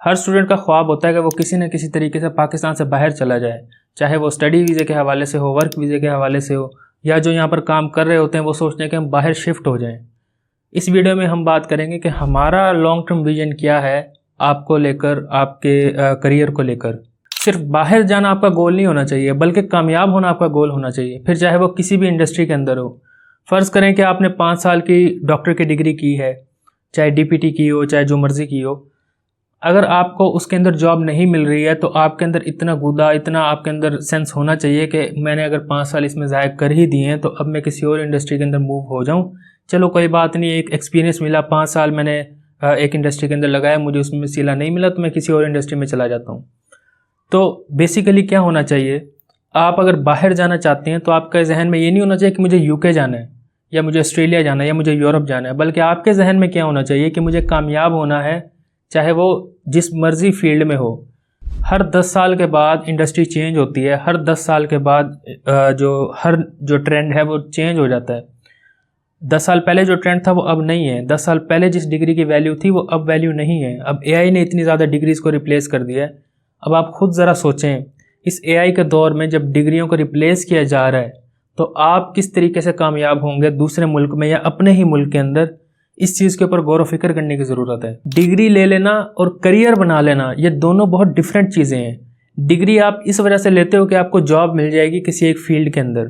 हर student का ख्वाब होता है कि वो किसी न किसी तरीके से पाकिस्तान से बाहर चला जाए, चाहे वो स्टडी वीज़े के हवाले से हो, वर्क वीज़े के हवाले से हो, या जो यहाँ पर काम कर रहे होते हैं वो सोचते हैं कि हम बाहर शिफ्ट हो जाएं। इस वीडियो में हम बात करेंगे कि हमारा लॉन्ग टर्म विजन क्या है आपको लेकर, आपके करियर को लेकर। सिर्फ बाहर जाना आपका गोल नहीं होना चाहिए, बल्कि कामयाब होना आपका गोल होना चाहिए, फिर चाहे वो किसी भी इंडस्ट्री के अंदर हो। फ़र्ज़ करें कि आपने 5 साल की डॉक्टर की डिग्री की है, चाहे डीपीटी की हो, चाहे जो मर्ज़ी की हो। अगर आपको उसके अंदर जॉब नहीं मिल रही है तो आपके अंदर इतना गुदा, इतना आपके अंदर सेंस होना चाहिए कि मैंने अगर 5 साल इसमें ज़ाया कर ही दिए हैं तो अब मैं किसी और इंडस्ट्री के अंदर मूव हो जाऊं। चलो कोई बात नहीं, एक एक्सपीरियंस मिला, 5 साल मैंने एक इंडस्ट्री के अंदर लगाया, मुझे उसमें सिला नहीं मिला तो मैं किसी और इंडस्ट्री में चला जाता हूँ। तो बेसिकली क्या होना चाहिए, आप अगर बाहर जाना चाहते हैं तो आपके जहन में ये नहीं होना चाहिए कि मुझे यूके जाना है या मुझे ऑस्ट्रेलिया जाना है या मुझे यूरोप जाना है, बल्कि आपके जहन में क्या होना चाहिए कि मुझे कामयाब होना है, चाहे वो जिस मर्जी फील्ड में हो। हर 10 साल के बाद इंडस्ट्री चेंज होती है, हर 10 साल के बाद जो ट्रेंड है वो चेंज हो जाता है। 10 साल पहले जो ट्रेंड था वो अब नहीं है, 10 साल पहले जिस डिग्री की वैल्यू थी वो अब वैल्यू नहीं है। अब एआई ने इतनी ज़्यादा डिग्रीज़ को रिप्लेस कर दिया है। अब आप खुद ज़रा सोचें, इस एआई के दौर में जब डिग्रियों को रिप्लेस किया जा रहा है तो आप किस तरीके से कामयाब होंगे दूसरे मुल्क में या अपने ही मुल्क के अंदर। इस चीज़ के ऊपर गौर व फिक्र करने की ज़रूरत है। डिग्री ले लेना और करियर बना लेना, ये दोनों बहुत डिफरेंट चीज़ें हैं। डिग्री आप इस वजह से लेते हो कि आपको जॉब मिल जाएगी किसी एक फील्ड के अंदर,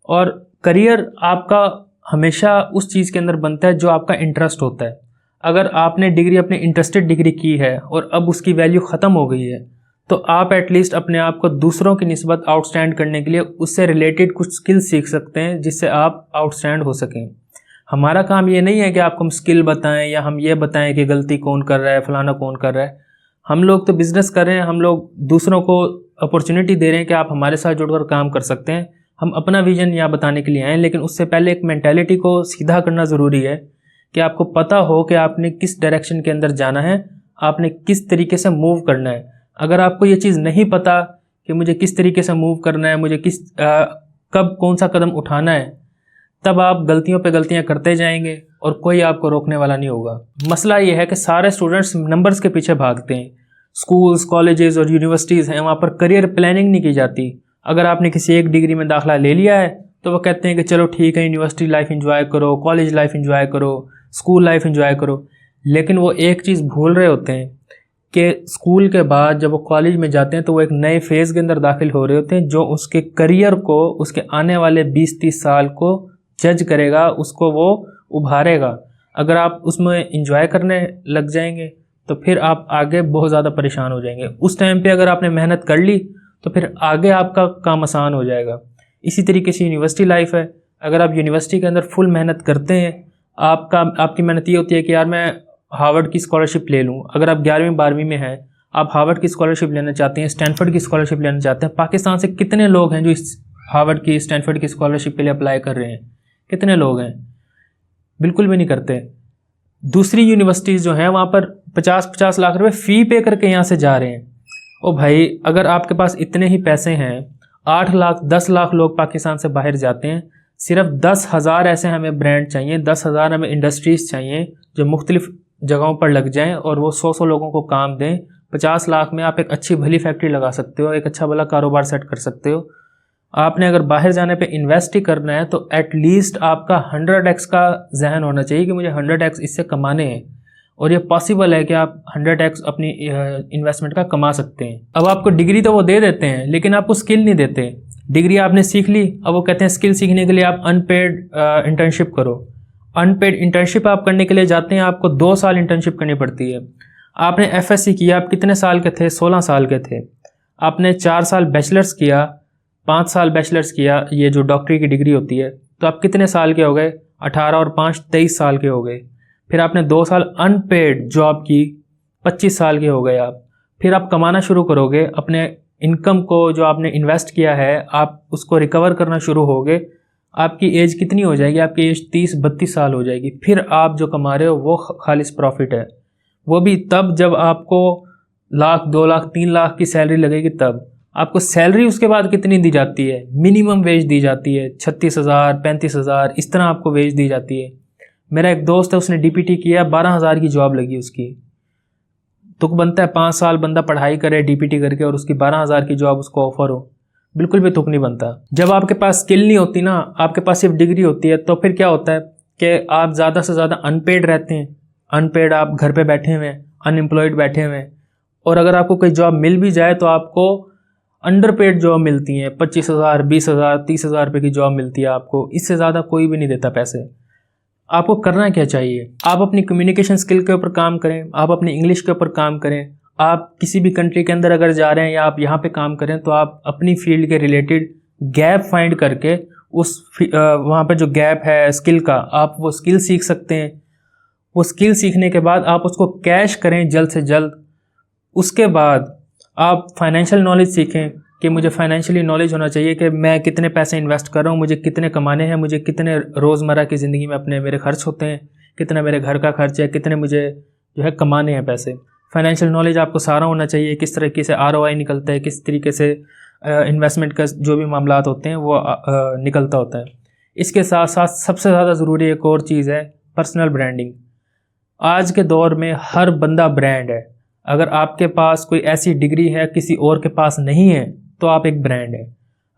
और करियर आपका हमेशा उस चीज़ के अंदर बनता है जो आपका इंटरेस्ट होता है। अगर आपने डिग्री अपनी इंटरेस्टेड डिग्री की है और अब उसकी वैल्यू ख़त्म हो गई है तो आप एटलीस्ट अपने आप को दूसरों की निस्बत आउटस्टैंड करने के लिए उससे रिलेटेड कुछ स्किल्स सीख सकते हैं जिससे आप आउटस्टैंड हो सकें। हमारा काम ये नहीं है कि आपको हम स्किल बताएं या हम ये बताएं कि गलती कौन कर रहा है, फलाना कौन कर रहा है। हम लोग तो बिज़नेस कर रहे हैं, हम लोग दूसरों को अपॉर्चुनिटी दे रहे हैं कि आप हमारे साथ जुड़कर काम कर सकते हैं। हम अपना विजन यहाँ बताने के लिए आए हैं, लेकिन उससे पहले एक मेंटालिटी को सीधा करना ज़रूरी है कि आपको पता हो कि आपने किस डायरेक्शन के अंदर जाना है, आपने किस तरीके से मूव करना है। अगर आपको ये चीज़ नहीं पता कि मुझे किस तरीके से मूव करना है, मुझे कब कौन सा कदम उठाना है, तब आप गलतियों पे गलतियां करते जाएंगे और कोई आपको रोकने वाला नहीं होगा। मसला ये है कि सारे स्टूडेंट्स नंबर्स के पीछे भागते हैं। स्कूल्स, कॉलेजेस और यूनिवर्सिटीज़ हैं, वहाँ पर करियर प्लानिंग नहीं की जाती। अगर आपने किसी एक डिग्री में दाखिला ले लिया है तो वो कहते हैं कि चलो ठीक है, यूनिवर्सिटी लाइफ इंजॉय करो, कॉलेज लाइफ इंजॉय करो, स्कूल लाइफ इंजॉय करो। लेकिन वो एक चीज़ भूल रहे होते हैं कि स्कूल के बाद जब वो कॉलेज में जाते हैं तो वो एक नए फेज़ के अंदर दाखिल हो रहे होते हैं जो उसके करियर को, उसके आने वाले 20-30 साल को जज करेगा, उसको वो उभारेगा। अगर आप उसमें एंजॉय करने लग जाएंगे तो फिर आप आगे बहुत ज़्यादा परेशान हो जाएंगे। उस टाइम पे अगर आपने मेहनत कर ली तो फिर आगे आपका काम आसान हो जाएगा। इसी तरीके से यूनिवर्सिटी लाइफ है। अगर आप यूनिवर्सिटी के अंदर फुल मेहनत करते हैं, आपकी मेहनत ये होती है कि यार मैं हार्वर्ड की स्कॉलरशिप ले लूँ। अगर आप 11वीं-12वीं में हैं, आप हार्वर्ड की स्कॉलरशिप लेना चाहते हैं, स्टैनफोर्ड की स्कॉलरशिप लेना चाहते हैं। पाकिस्तान से कितने लोग हैं जो इस हार्वर्ड की, स्टैनफोर्ड की स्कॉलरशिप के लिए अप्लाई कर रहे हैं? कितने लोग हैं? बिल्कुल भी नहीं करते। दूसरी यूनिवर्सिटीज़ जो हैं वहाँ पर 50-50 लाख रुपए फ़ी पे करके यहाँ से जा रहे हैं। ओ भाई, अगर आपके पास इतने ही पैसे हैं, 8 लाख 10 लाख लोग पाकिस्तान से बाहर जाते हैं, सिर्फ 10,000 ऐसे हमें ब्रांड चाहिए, 10,000 हमें इंडस्ट्रीज़ चाहिए जो मुख्तलिफ जगहों पर लग जाएं और वो 100 लोगों को काम दें। 50 लाख में आप एक अच्छी भली फैक्ट्री लगा सकते हो, एक अच्छा भला कारोबार सेट कर सकते हो। आपने अगर बाहर जाने पे इन्वेस्ट ही करना है तो एटलीस्ट आपका 100x का जहन होना चाहिए कि मुझे 100x इससे कमाने हैं, और ये पॉसिबल है कि आप 100x अपनी इन्वेस्टमेंट का कमा सकते हैं। अब आपको डिग्री तो वो दे देते हैं लेकिन आपको स्किल नहीं देते। डिग्री आपने सीख ली, अब वो कहते हैं स्किल सीखने के लिए आप अनपेड इंटर्नशिप करो। अनपेड इंटर्नशिप आप करने के लिए जाते हैं, आपको 2 साल इंटर्नशिप करनी पड़ती है। आपने एफएससी किया, आप कितने साल के थे? 16 साल के थे। आपने 4 साल बैचलर्स किया, 5 साल बैचलर्स किया, ये जो डॉक्टरी की डिग्री होती है, तो आप कितने साल के हो गए? 18 और 5 23 साल के हो गए। फिर आपने 2 साल अनपेड जॉब की, 25 साल के हो गए आप। फिर आप कमाना शुरू करोगे, अपने इनकम को जो आपने इन्वेस्ट किया है आप उसको रिकवर करना शुरू होगे। आपकी एज कितनी हो जाएगी? आपकी एज 30-32 साल हो जाएगी। फिर आप जो कमा रहे हो वो खालिस प्रॉफिट है, वो भी तब जब आपको लाख, 2 लाख, 3 लाख की सैलरी लगेगी। तब आपको सैलरी उसके बाद कितनी दी जाती है? मिनिमम वेज दी जाती है 36,000, 35,000, इस तरह आपको वेज दी जाती है। मेरा एक दोस्त है, उसने डीपीटी किया, 12,000 की जॉब लगी उसकी। तुक बनता है 5 साल बंदा पढ़ाई करे डीपीटी करके और उसकी 12,000 की जॉब उसको ऑफर हो, बिल्कुल भी तुक नहीं बनता। जब आपके पास स्किल नहीं होती ना, आपके पास सिर्फ डिग्री होती है, तो फिर क्या होता है कि आप ज़्यादा से ज़्यादा अनपेड रहते हैं। अनपेड, आप घर पे बैठे हुए हैं, अनएम्प्लॉयड बैठे हुए हैं, और अगर आपको कोई जॉब मिल भी जाए तो आपको अंडरपेड जॉब मिलती हैं। 25,000, 20,000, 30,000 रुपये की जॉब मिलती है आपको, इससे ज़्यादा कोई भी नहीं देता पैसे। आपको करना क्या चाहिए, आप अपनी कम्युनिकेशन स्किल के ऊपर काम करें, आप अपनी इंग्लिश के ऊपर काम करें। आप किसी भी कंट्री के अंदर अगर जा रहे हैं या आप यहाँ पे काम करें, तो आप अपनी फील्ड के रिलेटेड गैप फाइंड करके वहाँ पे जो गैप है स्किल का, आप वो स्किल सीख सकते हैं। वो स्किल सीखने के बाद आप उसको कैश करें जल्द से जल्द। उसके बाद आप फाइनेंशियल नॉलेज सीखें कि मुझे फाइनेंशियली नॉलेज होना चाहिए कि मैं कितने पैसे इन्वेस्ट कर रहा हूँ, मुझे कितने कमाने हैं, मुझे कितने रोज़मर्रा की ज़िंदगी में अपने मेरे खर्च होते हैं, कितना मेरे घर का खर्च है, कितने मुझे जो है कमाने हैं पैसे। फाइनेंशियल नॉलेज आपको सारा होना चाहिए, किस तरीके से ROI निकलता है, किस तरीके से इन्वेस्टमेंट का जो भी मामलात होते हैं वो निकलता होता है। इसके साथ साथ सबसे ज़्यादा ज़रूरी एक और चीज़ है पर्सनल ब्रांडिंग। आज के दौर में हर बंदा ब्रांड है। अगर आपके पास कोई ऐसी डिग्री है किसी और के पास नहीं है, तो आप एक ब्रांड है।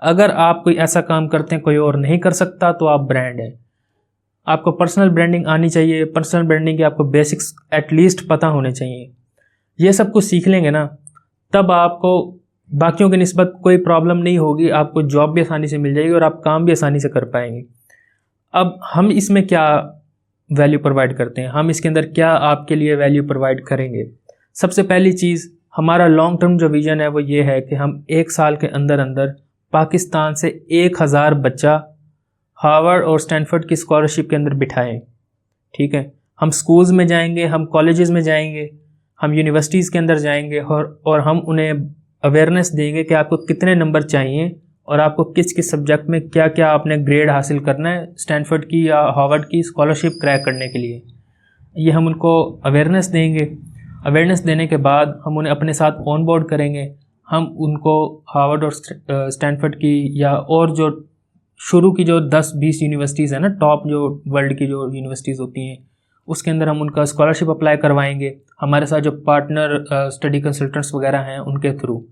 अगर आप कोई ऐसा काम करते हैं कोई और नहीं कर सकता, तो आप ब्रांड है। आपको पर्सनल ब्रांडिंग आनी चाहिए। पर्सनल ब्रांडिंग के आपको बेसिक्स एटलीस्ट पता होने चाहिए। ये सब कुछ सीख लेंगे ना, तब आपको बाकियों की निस्बत कोई प्रॉब्लम नहीं होगी। आपको जॉब भी आसानी से मिल जाएगी और आप काम भी आसानी से कर पाएंगे। अब हम इसमें क्या वैल्यू प्रोवाइड करते हैं, हम इसके अंदर क्या आपके लिए वैल्यू प्रोवाइड करेंगे। सबसे पहली चीज़, हमारा लॉन्ग टर्म जो विज़न है वो ये है कि हम 1 साल के अंदर अंदर पाकिस्तान से 1000 बच्चा हार्वर्ड और स्टैनफोर्ड की स्कॉलरशिप के अंदर बिठाएं। ठीक है, हम स्कूल्स में जाएंगे, हम कॉलेजेस में जाएंगे, हम यूनिवर्सिटीज़ के अंदर जाएंगे और हम उन्हें अवेयरनेस देंगे कि आपको कितने नंबर चाहिए और आपको किस किस सब्जेक्ट में क्या क्या आपने ग्रेड हासिल करना है स्टैनफोर्ड की या हार्वर्ड की स्कॉलरशिप क्रैक करने के लिए। ये हम उनको अवेयरनेस देंगे। अवेयरनेस देने के बाद हम उन्हें अपने साथ ऑन बोर्ड करेंगे। हम उनको हार्वर्ड और स्टैनफोर्ड की या और जो शुरू की जो 10-20 यूनिवर्सिटीज़ है ना, टॉप जो वर्ल्ड की जो यूनिवर्सिटीज़ होती हैं, उसके अंदर हम उनका स्कॉलरशिप अप्लाई करवाएंगे हमारे साथ जो पार्टनर स्टडी कंसल्टेंट्स वगैरह हैं उनके थ्रू।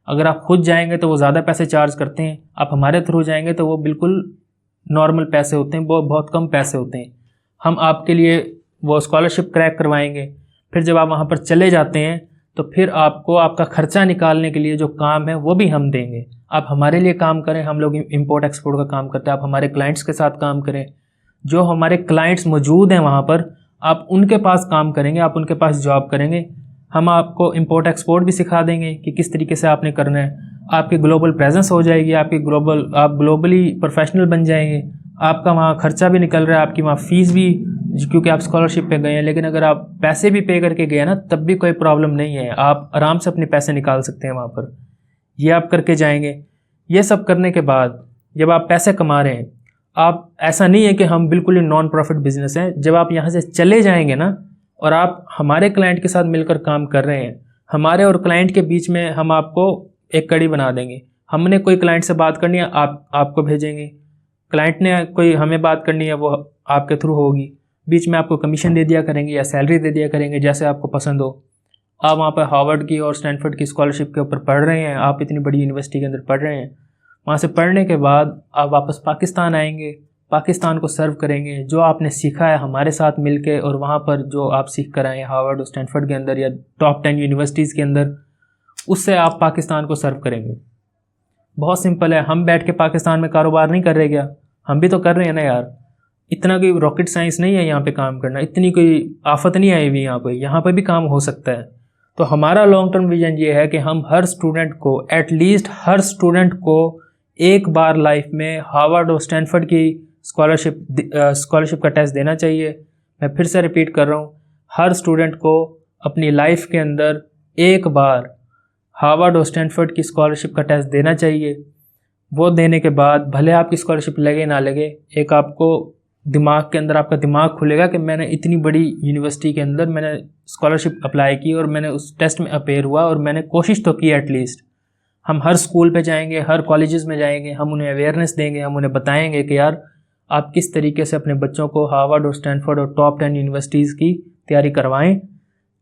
अगर आप खुद जाएंगे तो वो ज़्यादा पैसे चार्ज करते हैं, आप हमारे थ्रू जाएंगे तो वो बिल्कुल नॉर्मल पैसे होते हैं, वो बहुत कम पैसे होते हैं। हम आपके लिए वो स्कॉलरशिप क्रैक करवाएंगे। फिर जब आप वहाँ पर चले जाते हैं तो फिर आपको आपका ख़र्चा निकालने के लिए जो काम है वो भी हम देंगे। आप हमारे लिए काम करें, हम लोग इंपोर्ट एक्सपोर्ट का काम करते हैं, आप हमारे क्लाइंट्स के साथ काम करें। जो हमारे क्लाइंट्स मौजूद हैं वहाँ पर, आप उनके पास काम करेंगे, आप उनके पास जॉब करेंगे। हम आपको इंपोर्ट एक्सपोर्ट भी सिखा देंगे कि किस तरीके से आपने करना है। आपकी ग्लोबल प्रेजेंस हो जाएगी, आप ग्लोबली प्रोफेशनल बन जाएंगे। आपका वहाँ खर्चा भी निकल रहा है, आपकी वहाँ फ़ीस भी, क्योंकि आप स्कॉलरशिप पे गए हैं। लेकिन अगर आप पैसे भी पे करके गए ना, तब भी कोई प्रॉब्लम नहीं है, आप आराम से अपने पैसे निकाल सकते हैं वहाँ पर। ये आप करके जाएंगे। ये सब करने के बाद जब आप पैसे कमा रहे हैं, आप ऐसा नहीं है कि हम बिल्कुल ही नॉन प्रॉफिट बिजनेस हैं। जब आप यहाँ से चले जाएंगे ना और आप हमारे क्लाइंट के साथ मिलकर काम कर रहे हैं, हमारे और क्लाइंट के बीच में हम आपको एक कड़ी बना देंगे। हमने कोई क्लाइंट से बात करनी है, आपको भेजेंगे। क्लाइंट ने कोई हमें बात करनी है, वो आपके थ्रू होगी। बीच में आपको कमीशन दे दिया करेंगे या सैलरी दे दिया करेंगे, जैसे आपको पसंद हो। आप वहाँ पर हार्वर्ड की और स्टैनफोर्ड की स्कॉलरशिप के ऊपर पढ़ रहे हैं, आप इतनी बड़ी यूनिवर्सिटी के अंदर पढ़ रहे हैं। वहाँ से पढ़ने के बाद आप वापस पाकिस्तान आएंगे, पाकिस्तान को सर्व करेंगे जो आपने सीखा है हमारे साथ मिलके, और वहाँ पर जो आप सीख कर आए हार्वर्ड और स्टैनफोर्ड के अंदर या टॉप 10 यूनिवर्सिटीज़ के अंदर, उससे आप पाकिस्तान को सर्व करेंगे। बहुत सिंपल है। हम बैठ के पाकिस्तान में कारोबार नहीं कर रहे क्या? हम भी तो कर रहे हैं ना यार। इतना कोई रॉकेट साइंस नहीं है यहाँ पे काम करना, इतनी कोई आफत नहीं आई हुई यहाँ पे भी काम हो सकता है। तो हमारा लॉन्ग टर्म विजन ये है कि हम हर स्टूडेंट को, एटलीस्ट हर स्टूडेंट को एक बार लाइफ में हार्वर्ड और स्टैनफोर्ड की स्कॉलरशिप का टेस्ट देना चाहिए। मैं फिर से रिपीट कर रहा हूँ, हर स्टूडेंट को अपनी लाइफ के अंदर एक बार हार्वर्ड और स्टैनफोर्ड की स्कॉलरशिप का टेस्ट देना चाहिए। वो देने के बाद भले आपकी स्कॉलरशिप लगे ना लगे, एक आपको दिमाग के अंदर आपका दिमाग खुलेगा कि मैंने इतनी बड़ी यूनिवर्सिटी के अंदर मैंने स्कॉलरशिप अप्लाई की और मैंने उस टेस्ट में अपेयर हुआ और मैंने कोशिश तो की एटलीस्ट। हम हर स्कूल पे जाएंगे, हर कॉलेजेस में जाएंगे, हम उन्हें अवेयरनेस देंगे, हम उन्हें बताएंगे कि यार आप किस तरीके से अपने बच्चों को हार्वर्ड और स्टैनफोर्ड और टॉप 10 यूनिवर्सिटीज़ की तैयारी करवाएं।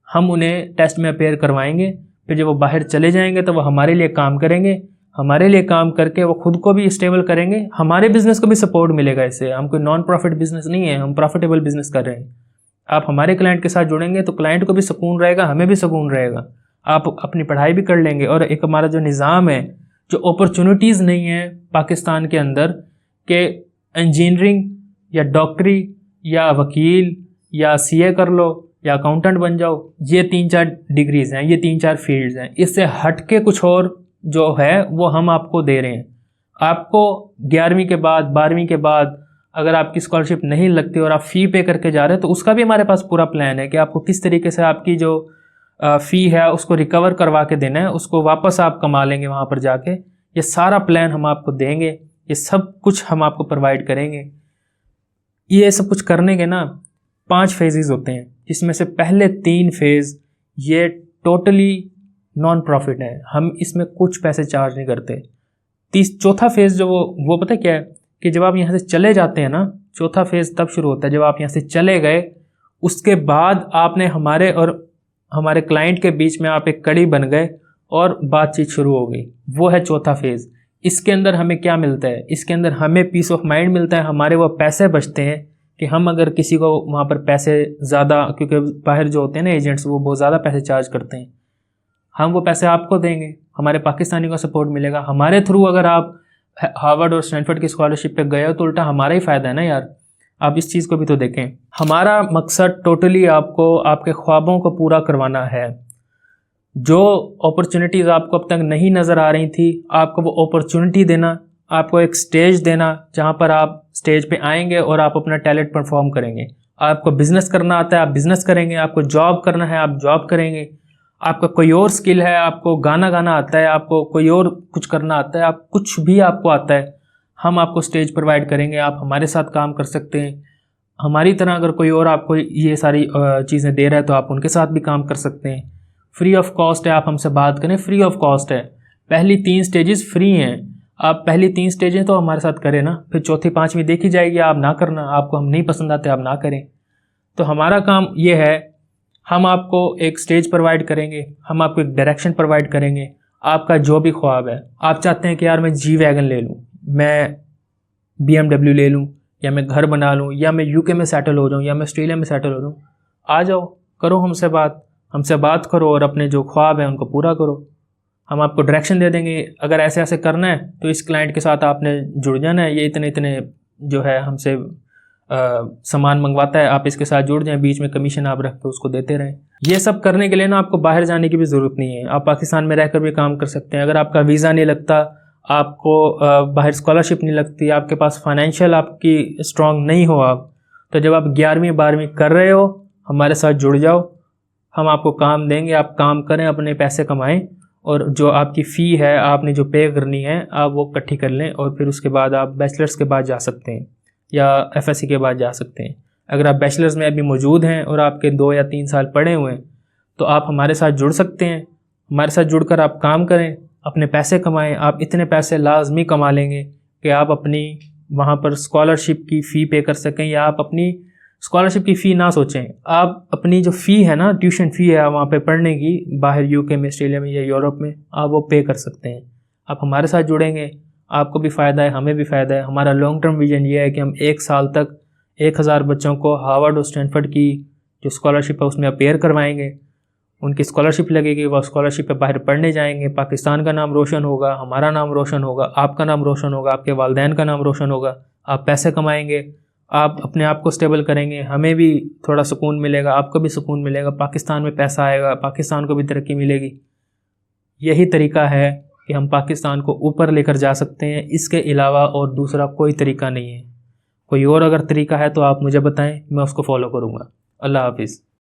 हम उन्हें टेस्ट में अपेयर करवाएंगे, फिर जब वो बाहर चले जाएंगे तो वो हमारे लिए काम करेंगे, हमारे लिए काम करके वो खुद को भी स्टेबल करेंगे, हमारे बिजनेस को भी सपोर्ट मिलेगा इससे। हम कोई नॉन प्रॉफिट बिजनेस नहीं है, हम प्रॉफिटेबल बिजनेस कर रहे हैं। आप हमारे क्लाइंट के साथ जुड़ेंगे तो क्लाइंट को भी सुकून रहेगा, हमें भी सुकून रहेगा, आप अपनी पढ़ाई भी कर लेंगे। और एक हमारा जो निज़ाम है, जो अपॉर्चुनिटीज़ नहीं है पाकिस्तान के अंदर कि इंजीनियरिंग या डॉक्टरी या वकील या सीए कर लो या अकाउंटेंट बन जाओ, ये 3-4 डिग्रीज़ हैं, ये 3-4 फील्ड्स हैं, इससे हट के कुछ और जो है वो हम आपको दे रहे हैं। आपको 11वीं के बाद 12वीं के बाद अगर आपकी स्कॉलरशिप नहीं लगती और आप फ़ी पे करके जा रहे हैं तो उसका भी हमारे पास पूरा प्लान है कि आपको किस तरीके से आपकी जो फ़ी है उसको रिकवर करवा के देना है, उसको वापस आप कमा लेंगे वहाँ पर जाके। ये सारा प्लान हम आपको देंगे, ये सब कुछ हम आपको प्रोवाइड करेंगे। ये सब कुछ करने के ना 5 फेजेज़ होते हैं, जिसमें से पहले 3 फेज़ ये टोटली नॉन प्रॉफिट है, हम इसमें कुछ पैसे चार्ज नहीं करते। चौथा फेज़ जो वो पता क्या है कि जब आप यहाँ से चले जाते हैं ना, चौथा फेज़ तब शुरू होता है जब आप यहाँ से चले गए, उसके बाद आपने हमारे और हमारे क्लाइंट के बीच में आप एक कड़ी बन गए और बातचीत शुरू हो गई, वो है चौथा फेज़। इसके अंदर हमें क्या मिलता है? इसके अंदर हमें पीस ऑफ माइंड मिलता है, हमारे वो पैसे बचते हैं कि हम अगर किसी को वहाँ पर पैसे ज़्यादा, क्योंकि बाहर जो होते हैं ना एजेंट्स, वो बहुत ज़्यादा पैसे चार्ज करते हैं, हम वो पैसे आपको देंगे, हमारे पाकिस्तानी को सपोर्ट मिलेगा। हमारे थ्रू अगर आप हार्वर्ड और स्टैनफोर्ड की स्कॉलरशिप पे गए हो तो उल्टा हमारा ही फ़ायदा है ना यार। आप इस चीज़ को भी तो देखें। हमारा मकसद टोटली आपको आपके ख्वाबों को पूरा करवाना है। जो अपॉर्चुनिटीज़ आपको अब तक नहीं नज़र आ रही थी, आपको वो अपॉर्चुनिटी देना, आपको एक स्टेज देना जहाँ पर आप स्टेज पे आएंगे और आप अपना टैलेंट परफॉर्म करेंगे। आपको बिज़नेस करना आता है, आप बिज़नेस करेंगे, आपको जॉब करना है, आप जॉब करेंगे, आपका कोई और स्किल है, आपको गाना गाना आता है, आपको कोई और कुछ करना आता है, आप कुछ भी आपको आता है, हम आपको स्टेज प्रोवाइड करेंगे, आप हमारे साथ काम कर सकते हैं। हमारी तरह अगर कोई और आपको ये सारी चीज़ें दे रहा है तो आप उनके साथ भी काम कर सकते हैं। फ्री ऑफ कॉस्ट है, आप हमसे बात करें, फ्री ऑफ कॉस्ट है। पहली 3 स्टेजेस फ्री हैं, आप पहली 3 स्टेजें तो हमारे साथ करें ना, फिर चौथी 5वीं देखी जाएगी, आप ना करना, आपको हम नहीं पसंद आते आप ना करें। तो हमारा काम ये है, हम आपको एक स्टेज प्रोवाइड करेंगे, हम आपको एक डायरेक्शन प्रोवाइड करेंगे। आपका जो भी ख्वाब है, आप चाहते हैं कि यार मैं जी वैगन ले लूँ, मैं BMW ले लूँ, या मैं घर बना लूँ, या मैं UK में सेटल हो जाऊँ, या मैं ऑस्ट्रेलिया में सेटल हो जाऊँ, आ जाओ, करो हमसे बात करो और अपने जो ख्वाब है उनको पूरा करो। हम आपको डायरेक्शन दे देंगे, अगर ऐसे ऐसे करना है तो इस क्लाइंट के साथ आपने जुड़ जाना है, ये इतने इतने जो है हमसे सामान मंगवाता है, आप इसके साथ जुड़ जाएं, बीच में कमीशन आप रख के उसको देते रहें। ये सब करने के लिए ना आपको बाहर जाने की भी ज़रूरत नहीं है, आप पाकिस्तान में रहकर भी काम कर सकते हैं। अगर आपका वीज़ा नहीं लगता, आपको बाहर स्कॉलरशिप नहीं लगती, आपके पास फाइनेंशियल आपकी स्ट्रॉन्ग नहीं हो आप, तो जब आप 11वीं 12वीं कर रहे हो हमारे साथ जुड़ जाओ, हम आपको काम देंगे, आप काम करें, अपने पैसे कमाएं, और जो आपकी फ़ी है आपने जो पे करनी है आप वो इकट्ठी कर लें, और फिर उसके बाद आप बैचलर्स के बाद जा सकते हैं या FSC के बाद जा सकते हैं। अगर आप बैचलर्स में अभी मौजूद हैं और आपके 2 या 3 साल पढ़े हुए हैं तो आप हमारे साथ जुड़ सकते हैं। हमारे साथ जुड़कर आप काम करें, अपने पैसे कमाएं, आप इतने पैसे लाजमी कमा लेंगे कि आप अपनी वहाँ पर स्कॉलरशिप की फ़ी पे कर सकें, या आप अपनी स्कॉलरशिप की फ़ी ना सोचें, आप अपनी जो फ़ी है ना, ट्यूशन फ़ी है वहाँ पे पढ़ने की, बाहर UK में, ऑस्ट्रेलिया में या यूरोप में, आप वो पे कर सकते हैं। आप हमारे साथ जुड़ेंगे, आपको भी फ़ायदा है, हमें भी फ़ायदा है। हमारा लॉन्ग टर्म विजन ये है कि हम 1 साल तक 1000 बच्चों को हार्वर्ड और स्टैनफोर्ड की जो स्कॉलरशिप है उसमें अपेयर करवाएंगे, उनकी स्कॉलरशिप लगेगी, वह स्कॉलरशिप पे बाहर पढ़ने जाएंगे, पाकिस्तान का नाम रोशन होगा, हमारा नाम रोशन होगा, आपका नाम रोशन होगा, आपके वालिदैन का नाम रोशन होगा, आप पैसे कमाएंगे, आप अपने आप को स्टेबल करेंगे, हमें भी थोड़ा सुकून मिलेगा, आपको भी सुकून मिलेगा, पाकिस्तान में पैसा आएगा, पाकिस्तान को भी तरक्की मिलेगी। यही तरीका है कि हम पाकिस्तान को ऊपर लेकर जा सकते हैं, इसके अलावा और दूसरा कोई तरीका नहीं है। कोई और अगर तरीका है तो आप मुझे बताएं, मैं उसको फॉलो करूँगा। अल्लाह हाफिज़।